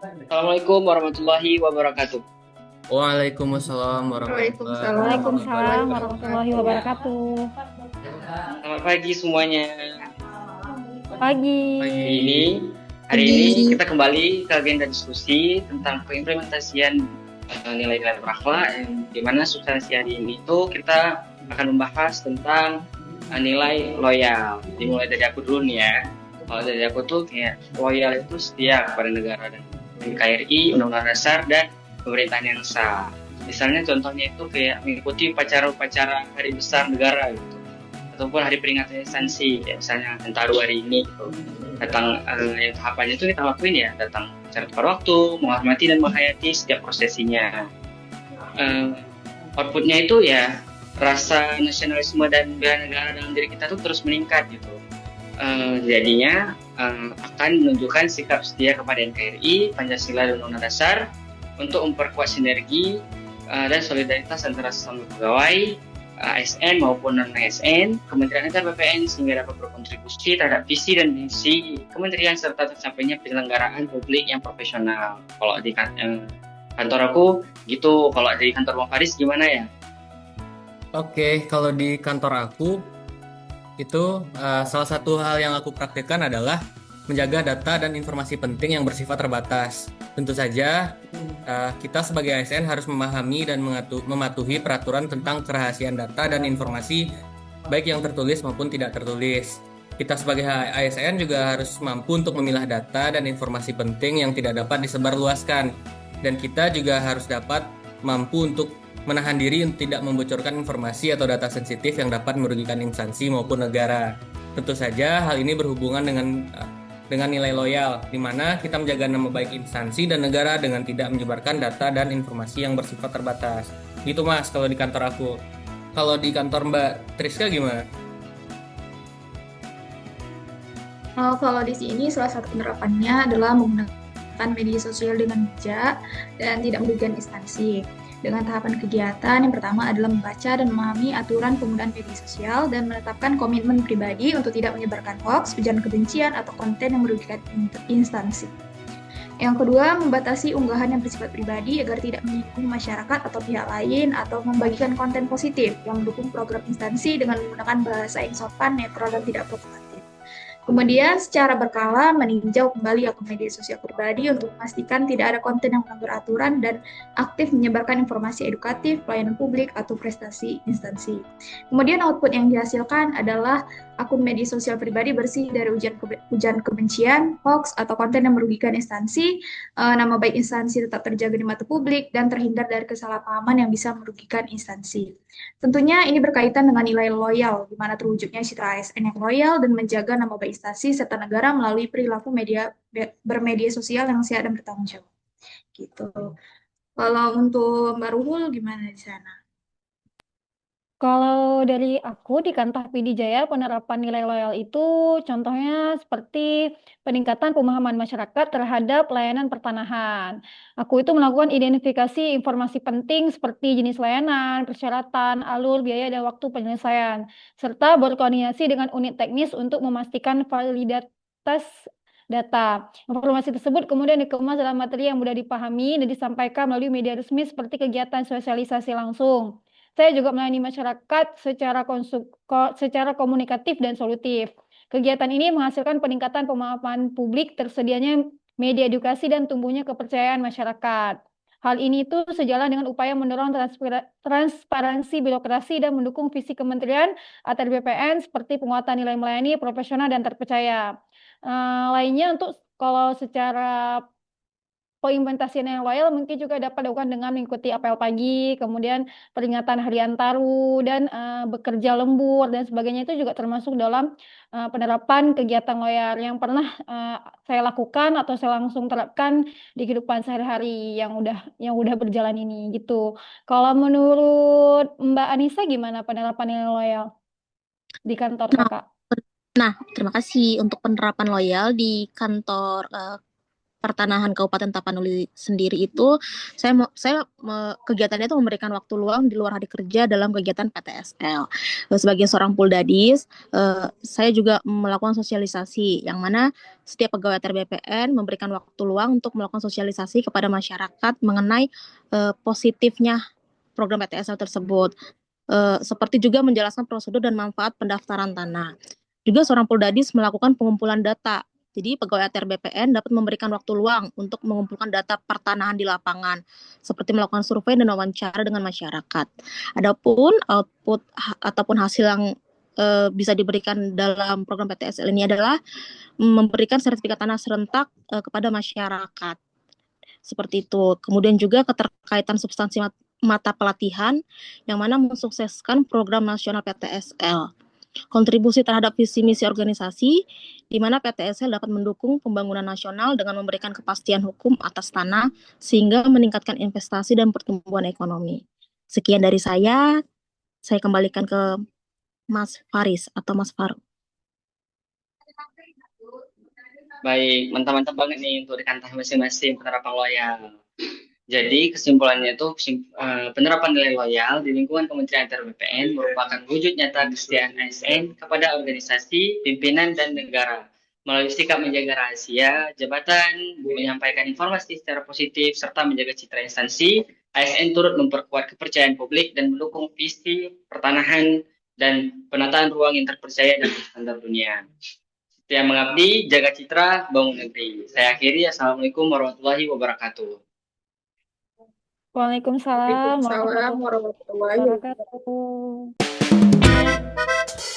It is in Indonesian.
Assalamualaikum warahmatullahi wabarakatuh. Waalaikumsalam warahmatullahi Waalaikumsalam wabarakatuh. warahmatullahi wabarakatuh. Selamat pagi semuanya. Pagi. Hari ini, hari Pagi. ini kita kembali ke agenda diskusi tentang pengimplementasian nilai-nilai berakhlak, di mana substansi hari ini itu kita akan membahas tentang nilai loyal. Dimulai dari aku dulu nih ya. Kalau dari aku tuh kayak loyal itu setia kepada negara dan NKRI, Undang-Undang Dasar dan pemerintahan yang sah. Misalnya contohnya itu kayak mengikuti upacara-upacara hari besar negara gitu, ataupun hari peringatan instansi, ya misalnya Nataru hari ini gitu. Datang yang tahapannya itu kita lakuin ya, datang secara tepat waktu, menghormati dan menghayati setiap prosesinya. Uh, Outputnya itu ya rasa nasionalisme dan bela negara dalam diri kita tuh terus meningkat gitu. Jadinya akan menunjukkan sikap setia kepada NKRI, Pancasila dan Undang-Undang Dasar untuk memperkuat sinergi dan solidaritas antara sesama pegawai, ASN maupun non-ASN, Kementerian antar BPN sehingga dapat berkontribusi terhadap visi dan misi kementerian serta tercapainya penyelenggaraan publik yang profesional. Kalau di kantor aku gitu, kalau di kantor Bang Faris gimana ya? Oke, kalau di kantor aku itu salah satu hal yang aku praktekkan adalah menjaga data dan informasi penting yang bersifat terbatas. Tentu saja kita sebagai ASN harus memahami dan mematuhi peraturan tentang kerahasiaan data dan informasi baik yang tertulis maupun tidak tertulis. Kita sebagai ASN juga harus mampu untuk memilah data dan informasi penting yang tidak dapat disebarluaskan. Dan kita juga harus dapat mampu untuk menahan diri untuk tidak membocorkan informasi atau data sensitif yang dapat merugikan instansi maupun negara. Tentu saja hal ini berhubungan dengan nilai loyal, di mana kita menjaga nama baik instansi dan negara dengan tidak menyebarkan data dan informasi yang bersifat terbatas. Gitu Mas, kalau di kantor aku. Kalau di kantor Mbak Triska gimana? Kalau di sini salah satu penerapannya adalah menggunakan media sosial dengan bijak dan tidak merugikan instansi. Dengan tahapan kegiatan, yang pertama adalah membaca dan memahami aturan penggunaan media sosial dan menetapkan komitmen pribadi untuk tidak menyebarkan hoaks, ujaran kebencian, atau konten yang merugikan instansi. Yang kedua, membatasi unggahan yang bersifat pribadi agar tidak menyinggung masyarakat atau pihak lain atau membagikan konten positif yang mendukung program instansi dengan menggunakan bahasa yang sopan, netral, dan tidak provokatif. Kemudian secara berkala meninjau kembali akun media sosial pribadi untuk memastikan tidak ada konten yang melanggar aturan dan aktif menyebarkan informasi edukatif, pelayanan publik, atau prestasi instansi. Kemudian output yang dihasilkan adalah akun media sosial pribadi bersih dari ujaran kebencian, hoax, atau konten yang merugikan instansi, nama baik instansi tetap terjaga di mata publik, dan terhindar dari kesalahpahaman yang bisa merugikan instansi. Tentunya ini berkaitan dengan nilai loyal, di mana terwujudnya citra ASN yang loyal dan menjaga nama baik instansi serta negara melalui perilaku bermedia sosial yang sehat dan bertanggung jawab. Gitu. Kalau untuk Mbak Ruhul gimana di sana? Kalau dari aku di kantor PD Jaya, penerapan nilai loyal itu contohnya seperti peningkatan pemahaman masyarakat terhadap layanan pertanahan. Aku itu melakukan identifikasi informasi penting seperti jenis layanan, persyaratan, alur, biaya, dan waktu penyelesaian, serta berkoordinasi dengan unit teknis untuk memastikan validitas data. Informasi tersebut kemudian dikemas dalam materi yang mudah dipahami dan disampaikan melalui media resmi seperti kegiatan sosialisasi langsung. Saya juga melayani masyarakat secara komunikatif dan solutif. Kegiatan ini menghasilkan peningkatan pemahaman publik, tersedianya media edukasi, dan tumbuhnya kepercayaan masyarakat. Hal ini itu sejalan dengan upaya mendorong transparansi birokrasi dan mendukung visi kementerian atau BPN seperti penguatan nilai melayani, profesional, dan terpercaya. Lainnya untuk kalau secara pengimplementasian yang loyal mungkin juga dapat dilakukan dengan mengikuti apel pagi, kemudian peringatan Hari Antaru, dan bekerja lembur dan sebagainya itu juga termasuk dalam penerapan kegiatan loyal yang pernah saya lakukan atau saya langsung terapkan di kehidupan sehari-hari yang udah berjalan ini gitu. Kalau menurut Mbak Anissa gimana penerapan yang loyal di kantor Nah, Kakak? nah, terima kasih untuk penerapan loyal di kantor Pertanahan Kabupaten Tapanuli sendiri itu kegiatannya itu memberikan waktu luang di luar hari kerja dalam kegiatan PTSL. Sebagai seorang Puldadis, saya juga melakukan sosialisasi yang mana setiap pegawai TRBPN memberikan waktu luang untuk melakukan sosialisasi kepada masyarakat mengenai positifnya program PTSL tersebut. Seperti juga menjelaskan prosedur dan manfaat pendaftaran tanah. Juga seorang Puldadis melakukan pengumpulan data. Jadi pegawai ATR BPN dapat memberikan waktu luang untuk mengumpulkan data pertanahan di lapangan, seperti melakukan survei dan wawancara dengan masyarakat. Adapun output ataupun hasil yang bisa diberikan dalam program PTSL ini adalah memberikan sertifikat tanah serentak kepada masyarakat. Seperti itu. Kemudian juga keterkaitan substansi mata pelatihan yang mana mensukseskan program nasional PTSL. Kontribusi terhadap visi misi organisasi, di mana PTSL dapat mendukung pembangunan nasional dengan memberikan kepastian hukum atas tanah, sehingga meningkatkan investasi dan pertumbuhan ekonomi. Sekian dari saya kembalikan ke Mas Faris atau Mas Faru. Baik, mantap-mantap banget nih untuk di Kantah masing-masing penerapan loyal. Jadi kesimpulannya itu penerapan nilai loyal di lingkungan Kementerian ATR BPN merupakan wujud nyata kesetiaan ASN kepada organisasi, pimpinan, dan negara. Melalui sikap menjaga rahasia, jabatan, menyampaikan informasi secara positif, serta menjaga citra instansi, ASN turut memperkuat kepercayaan publik dan mendukung visi pertanahan dan penataan ruang yang terpercaya dan standar dunia. Setia mengabdi, jaga citra, bangun negeri. Saya akhiri, Assalamualaikum warahmatullahi wabarakatuh. Waalaikumsalam Waalaikumsalam warahmatullahi warahmatullahi wabarakatuh.